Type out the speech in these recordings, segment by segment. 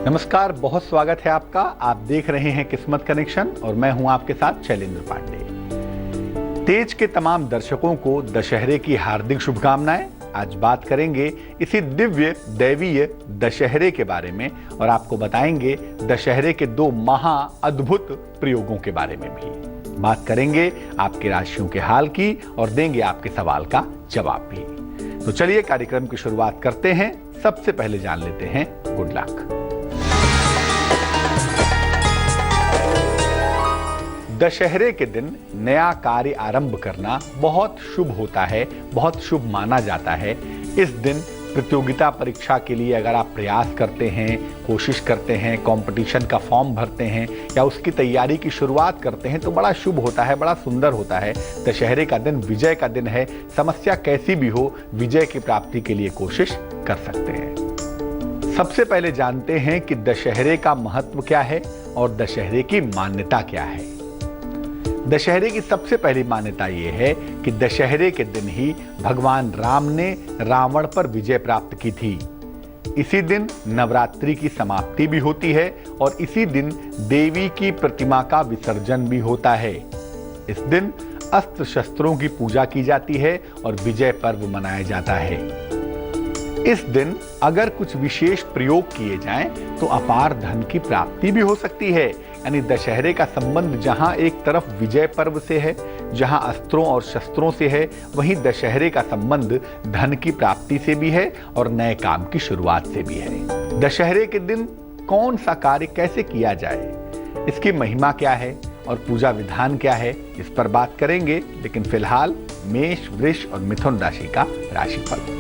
नमस्कार, बहुत स्वागत है आपका। आप देख रहे हैं किस्मत कनेक्शन और मैं हूं आपके साथ शैलेंद्र पांडे। तेज के तमाम दर्शकों को दशहरे की हार्दिक शुभकामनाएं। आज बात करेंगे इसी दिव्य दैवीय दशहरे के बारे में और आपको बताएंगे दशहरे के दो महा अद्भुत प्रयोगों के बारे में भी। बात करेंगे आपकी राशियों के हाल की और देंगे आपके सवाल का जवाब भी। तो चलिए कार्यक्रम की शुरुआत करते हैं। सबसे पहले जान लेते हैं गुड लक। दशहरे के दिन नया कार्य आरंभ करना बहुत शुभ होता है, बहुत शुभ माना जाता है। इस दिन प्रतियोगिता परीक्षा के लिए अगर आप प्रयास करते हैं, कोशिश करते हैं, कंपटीशन का फॉर्म भरते हैं या उसकी तैयारी की शुरुआत करते हैं तो बड़ा शुभ होता है, बड़ा सुंदर होता है। दशहरे का दिन विजय का दिन है। समस्या कैसी भी हो, विजय की प्राप्ति के लिए कोशिश कर सकते हैं। सबसे पहले जानते हैं कि दशहरे का महत्व क्या है और दशहरे की मान्यता क्या है। दशहरे की सबसे पहली मान्यता यह है कि दशहरे के दिन ही भगवान राम ने रावण पर विजय प्राप्त की थी। इसी दिन नवरात्रि की समाप्ति भी होती है और इसी दिन देवी की प्रतिमा का विसर्जन भी होता है। इस दिन अस्त्र शस्त्रों की पूजा की जाती है और विजय पर्व मनाया जाता है। इस दिन अगर कुछ विशेष प्रयोग किए जाएं तो अपार धन की प्राप्ति भी हो सकती है। यानी दशहरे का संबंध जहां एक तरफ विजय पर्व से है, जहां अस्त्रों और शस्त्रों से है, वहीं दशहरे का संबंध धन की प्राप्ति से भी है और नए काम की शुरुआत से भी है। दशहरे के दिन कौन सा कार्य कैसे किया जाए, इसकी महिमा क्या है और पूजा विधान क्या है, इस पर बात करेंगे। लेकिन फिलहाल मेष, वृष और मिथुन राशि का राशिफल।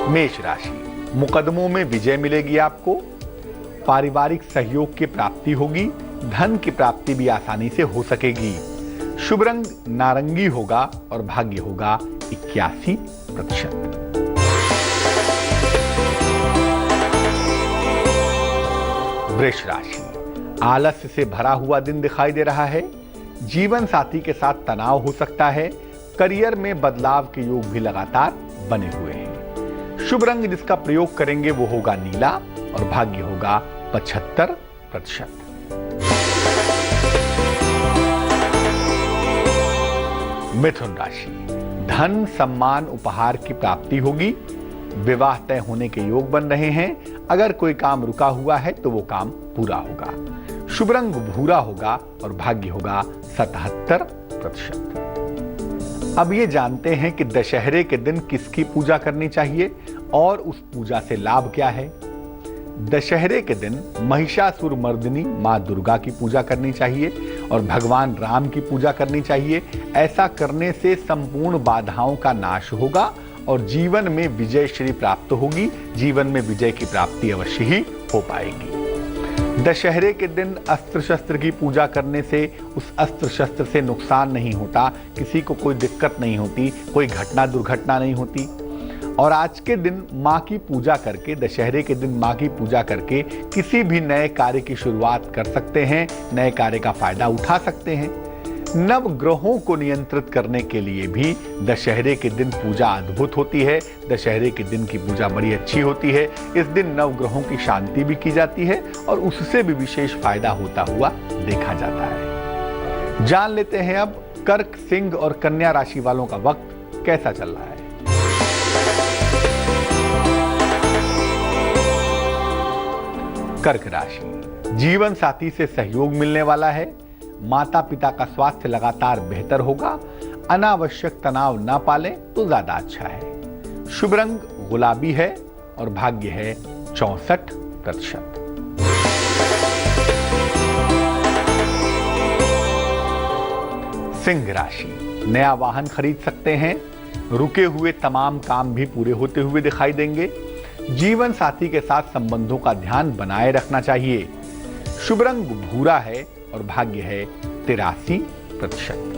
मेष राशि, मुकदमों में विजय मिलेगी आपको। पारिवारिक सहयोग की प्राप्ति होगी। धन की प्राप्ति भी आसानी से हो सकेगी। शुभ रंग नारंगी होगा और भाग्य होगा 81%। वृष राशि, आलस्य से भरा हुआ दिन दिखाई दे रहा है। जीवन साथी के साथ तनाव हो सकता है। करियर में बदलाव के योग भी लगातार बने हुए हैं। शुभ रंग जिसका प्रयोग करेंगे वो होगा नीला और भाग्य होगा 75%। मिथुन राशि, धन, सम्मान, उपहार की प्राप्ति होगी। विवाह तय होने के योग बन रहे हैं। अगर कोई काम रुका हुआ है तो वो काम पूरा होगा। शुभ रंग भूरा होगा और भाग्य होगा 77%। अब ये जानते हैं कि दशहरे के दिन किसकी पूजा करनी चाहिए और उस पूजा से लाभ क्या है। दशहरे के दिन महिषासुर मर्दिनी मां दुर्गा की पूजा करनी चाहिए और भगवान राम की पूजा करनी चाहिए। ऐसा करने से संपूर्ण बाधाओं का नाश होगा और जीवन में विजय श्री प्राप्त होगी। जीवन में विजय की प्राप्ति अवश्य ही हो पाएगी। दशहरे के दिन अस्त्र शस्त्र की पूजा करने से उस अस्त्र शस्त्र से नुकसान नहीं होता, किसी को कोई दिक्कत नहीं होती, कोई घटना दुर्घटना नहीं होती। और आज के दिन माँ की पूजा करके, दशहरे के दिन माँ की पूजा करके किसी भी नए कार्य की शुरुआत कर सकते हैं, नए कार्य का फायदा उठा सकते हैं। नव ग्रहों को नियंत्रित करने के लिए भी दशहरे के दिन पूजा अद्भुत होती है। दशहरे के दिन की पूजा बड़ी अच्छी होती है। इस दिन नव ग्रहों की शांति भी की जाती है और उससे भी विशेष फायदा होता हुआ देखा जाता है। जान लेते हैं अब कर्क, सिंह और कन्या राशि वालों का वक्त कैसा चल रहा है। कर्क राशि, जीवन साथी से सहयोग मिलने वाला है। माता पिता का स्वास्थ्य लगातार बेहतर होगा। अनावश्यक तनाव ना पालें तो ज्यादा अच्छा है। शुभ रंग गुलाबी है और भाग्य है 64%। सिंह राशि, नया वाहन खरीद सकते हैं। रुके हुए तमाम काम भी पूरे होते हुए दिखाई देंगे। जीवन साथी के साथ संबंधों का ध्यान बनाए रखना चाहिए। शुभ रंग भूरा है और भाग्य है 83%।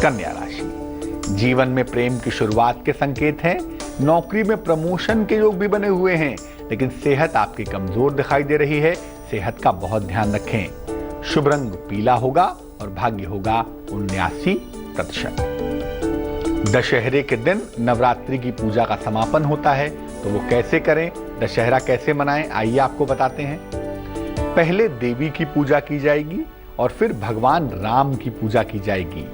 कन्या राशि, जीवन में प्रेम की शुरुआत के संकेत हैं। नौकरी में प्रमोशन के योग भी बने हुए हैं, लेकिन सेहत आपकी कमजोर दिखाई दे रही है। सेहत का बहुत ध्यान रखें। शुभ रंग पीला होगा और भाग्य होगा 79%। दशहरे के दिन नवरात्रि की पूजा का समापन होता है, तो वो कैसे करें, दशहरा कैसे मनाएं, आइए आपको बताते हैं। पहले देवी की पूजा की जाएगी और फिर भगवान राम की पूजा की जाएगी।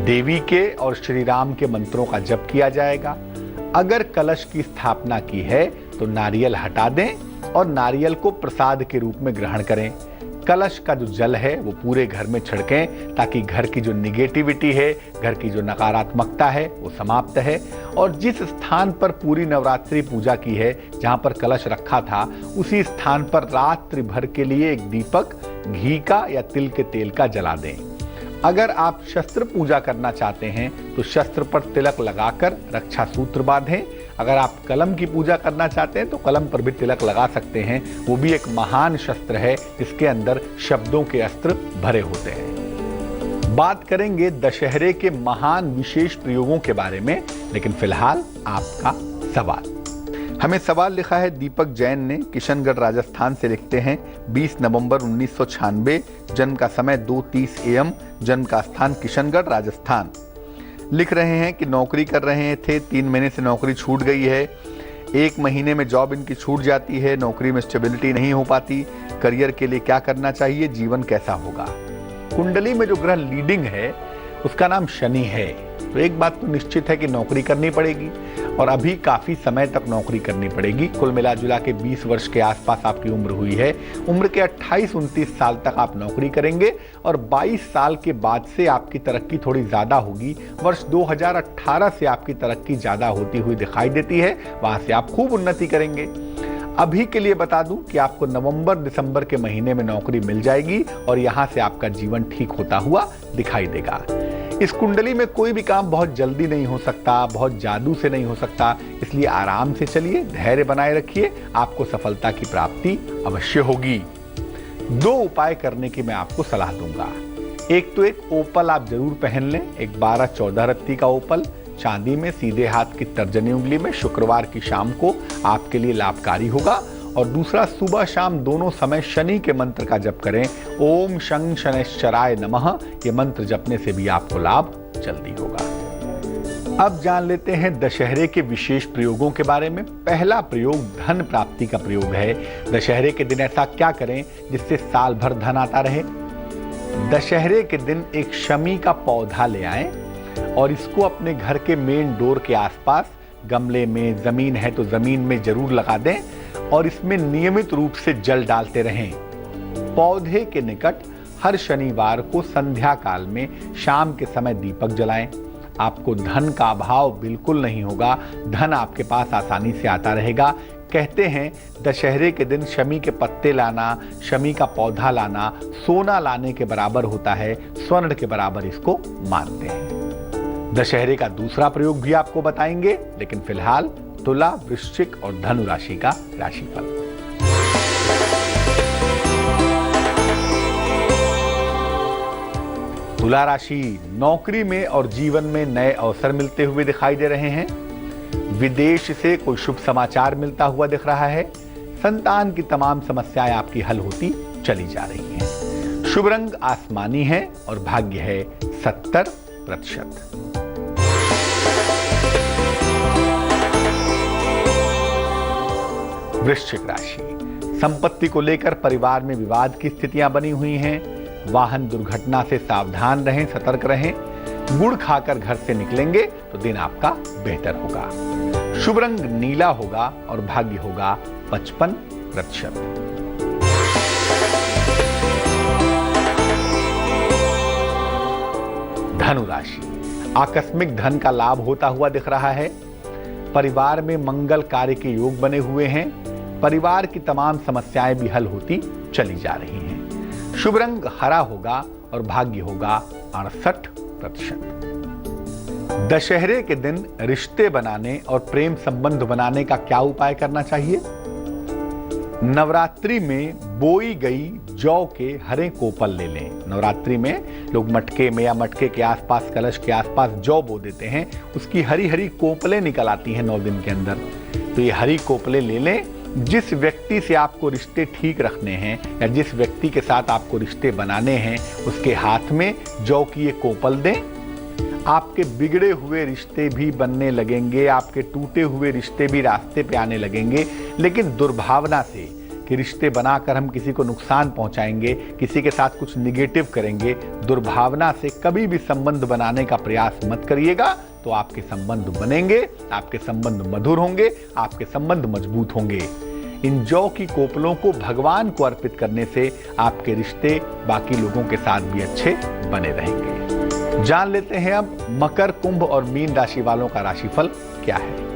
देवी के और श्री राम के मंत्रों का जप किया जाएगा। अगर कलश की स्थापना की है तो नारियल हटा दें और नारियल को प्रसाद के रूप में ग्रहण करें। कलश का जो जल है वो पूरे घर में छिड़कें ताकि घर की जो निगेटिविटी है, घर की जो नकारात्मकता है वो समाप्त है। और जिस स्थान पर पूरी नवरात्रि पूजा की है, जहां पर कलश रखा था, उसी स्थान पर रात्रि भर के लिए एक दीपक घी का या तिल के तेल का जला दें। अगर आप शस्त्र पूजा करना चाहते हैं तो शस्त्र पर तिलक लगाकर रक्षा सूत्र बांधें। अगर आप कलम की पूजा करना चाहते हैं तो कलम पर भी तिलक लगा सकते हैं। वो भी एक महान शस्त्र है जिसके अंदर शब्दों के अस्त्र भरे होते हैं। बात करेंगे दशहरे के महान विशेष प्रयोगों के बारे में, लेकिन फिलहाल आपका सवाल। हमें सवाल लिखा है दीपक जैन ने, किशनगढ़ राजस्थान से लिखते हैं 20 नवंबर 1996, जन्म का समय 2:30 AM, जन्म का स्थान किशनगढ़ राजस्थान। लिख रहे हैं कि नौकरी कर रहे थे, 3 महीने से नौकरी छूट गई है, 1 महीने में जॉब इनकी छूट जाती है, नौकरी में स्टेबिलिटी नहीं हो पाती, करियर के लिए क्या करना चाहिए, जीवन कैसा होगा। कुंडली में जो ग्रह लीडिंग है उसका नाम शनि है, तो एक बात तो निश्चित है कि नौकरी करनी पड़ेगी और अभी काफ़ी समय तक नौकरी करनी पड़ेगी। कुल मिला जुला के 20 वर्ष के आसपास आपकी उम्र हुई है। उम्र के 28-29 साल तक आप नौकरी करेंगे और 22 साल के बाद से आपकी तरक्की थोड़ी ज़्यादा होगी। वर्ष 2018 से आपकी तरक्की ज़्यादा होती हुई दिखाई देती है, वहाँ से आप खूब उन्नति करेंगे। अभी के लिए बता दूं कि आपको नवंबर-दिसंबर के महीने में नौकरी मिल जाएगी और यहां से आपका जीवन ठीक होता हुआ दिखाई देगा। इस कुंडली में कोई भी काम बहुत जल्दी नहीं हो सकता, बहुत जादू से नहीं हो सकता, इसलिए आराम से चलिए, धैर्य बनाए रखिए, आपको सफलता की प्राप्ति अवश्य होगी। 2 उपाय करने की मैं आपको सलाह दूंगा। एक तो एक ओपल आप जरूर पहन लें, एक 12-14 रत्ती का ओपल चांदी में सीधे हाथ की तर्जनी उंगली में शुक्रवार की शाम को आपके लिए लाभकारी होगा। और दूसरा, सुबह शाम दोनों समय शनि के मंत्र का जप करें, ओम शं शनैश्चराय नमः। ये मंत्र जपने से भी आपको लाभ जल्दी होगा। अब जान लेते हैं दशहरे के विशेष प्रयोगों के बारे में। पहला प्रयोग धन प्राप्ति का प्रयोग है। दशहरे के दिन ऐसा क्या करें जिससे साल भर धन आता रहे। दशहरे के दिन एक शमी का पौधा ले आएं और इसको अपने घर के मेन डोर के आसपास, गमले में, जमीन है तो जमीन में जरूर लगा दें और इसमें नियमित रूप से जल डालते रहें। पौधे के निकट हर शनिवार को संध्या काल में शाम के समय दीपक जलाएं। आपको धन का अभाव बिल्कुल नहीं होगा, धन आपके पास आसानी से आता रहेगा। कहते हैं दशहरे के दिन शमी के पत्ते लाना, शमी का पौधा लाना सोना लाने के बराबर होता है, स्वर्ण के बराबर इसको मानते हैं। दशहरे का दूसरा प्रयोग भी आपको बताएंगे, लेकिन फिलहाल तुला, वृश्चिक और धनु राशि का राशिफल। तुला राशि, नौकरी में और जीवन में नए अवसर मिलते हुए दिखाई दे रहे हैं। विदेश से कोई शुभ समाचार मिलता हुआ दिख रहा है। संतान की तमाम समस्याएं आपकी हल होती चली जा रही हैं। शुभ रंग आसमानी है और भाग्य है 70%। वृश्चिक राशि, संपत्ति को लेकर परिवार में विवाद की स्थितियां बनी हुई हैं। वाहन दुर्घटना से सावधान रहें, सतर्क रहें। गुड़ खाकर घर से निकलेंगे तो दिन आपका बेहतर होगा। शुभ रंग नीला होगा और भाग्य होगा 55%। धनु राशि, आकस्मिक धन का लाभ होता हुआ दिख रहा है। परिवार में मंगल कार्य के योग बने हुए हैं। परिवार की तमाम समस्याएं भी हल होती चली जा रही हैं। शुभ रंग हरा होगा और भाग्य होगा 68%। दशहरे के दिन रिश्ते बनाने और प्रेम संबंध बनाने का क्या उपाय करना चाहिए। नवरात्रि में बोई गई जौ के हरे कोपल ले लें। नवरात्रि में लोग मटके में या मटके के आसपास, कलश के आसपास जौ बो देते हैं, उसकी हरी हरी कोपलें निकल आती हैं 9 दिन के अंदर। तो ये हरी कोपलें ले लें, जिस व्यक्ति से आपको रिश्ते ठीक रखने हैं या जिस व्यक्ति के साथ आपको रिश्ते बनाने हैं, उसके हाथ में जौ की ये कोपल दें। आपके बिगड़े हुए रिश्ते भी बनने लगेंगे, आपके टूटे हुए रिश्ते भी रास्ते पे आने लगेंगे। लेकिन दुर्भावना से कि रिश्ते बनाकर हम किसी को नुकसान पहुंचाएंगे, किसी के साथ कुछ निगेटिव करेंगे, दुर्भावना से कभी भी संबंध बनाने का प्रयास मत करिएगा। तो आपके संबंध बनेंगे, आपके संबंध मधुर होंगे, आपके संबंध मजबूत होंगे। इन जौ की कोपलों को भगवान को अर्पित करने से आपके रिश्ते बाकी लोगों के साथ भी अच्छे बने रहेंगे। जान लेते हैं अब मकर, कुंभ और मीन राशि वालों का राशिफल क्या है।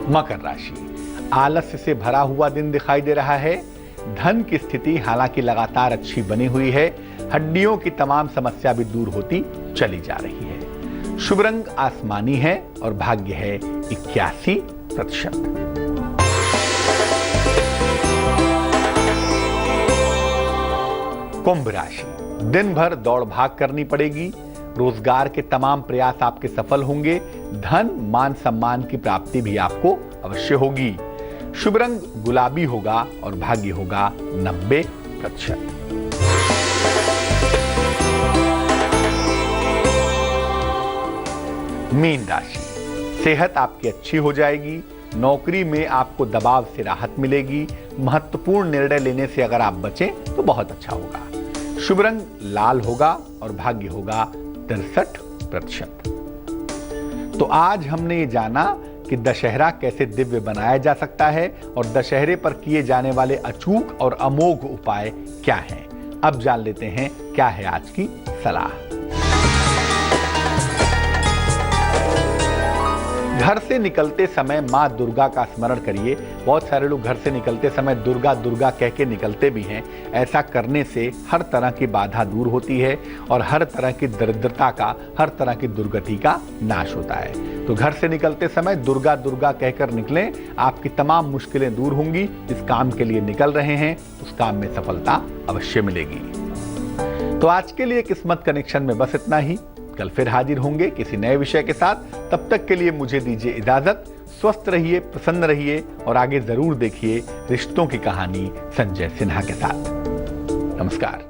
मकर राशि, आलस्य से भरा हुआ दिन दिखाई दे रहा है। धन की स्थिति हालांकि लगातार अच्छी बनी हुई है। हड्डियों की तमाम समस्या भी दूर होती चली जा रही है। शुभ रंग आसमानी है और भाग्य है 81%। कुंभ राशि, दिन भर दौड़ भाग करनी पड़ेगी। रोजगार के तमाम प्रयास आपके सफल होंगे। धन मान सम्मान की प्राप्ति भी आपको अवश्य होगी। शुभ रंग गुलाबी होगा और भाग्य होगा 90%। मीन राशि, सेहत आपकी अच्छी हो जाएगी। नौकरी में आपको दबाव से राहत मिलेगी। महत्वपूर्ण निर्णय लेने से अगर आप बचें तो बहुत अच्छा होगा। शुभ रंग लाल होगा और भाग्य होगा 63%। तो आज हमने ये जाना कि दशहरा कैसे दिव्य बनाया जा सकता है और दशहरे पर किए जाने वाले अचूक और अमोघ उपाय क्या हैं। अब जान लेते हैं क्या है आज की सलाह। घर से निकलते समय मां दुर्गा का स्मरण करिए। बहुत सारे लोग घर से निकलते समय दुर्गा दुर्गा कह के निकलते भी हैं। ऐसा करने से हर तरह की बाधा दूर होती है और हर तरह की दरिद्रता का, हर तरह की दुर्गति का नाश होता है। तो घर से निकलते समय दुर्गा दुर्गा कहकर निकलें, आपकी तमाम मुश्किलें दूर होंगी। जिस काम के लिए निकल रहे हैं उस काम में सफलता अवश्य मिलेगी। तो आज के लिए किस्मत कनेक्शन में बस इतना ही। कल फिर हाजिर होंगे किसी नए विषय के साथ। तब तक के लिए मुझे दीजिए इजाजत। स्वस्थ रहिए, प्रसन्न रहिए और आगे जरूर देखिए रिश्तों की कहानी संजय सिन्हा के साथ। नमस्कार।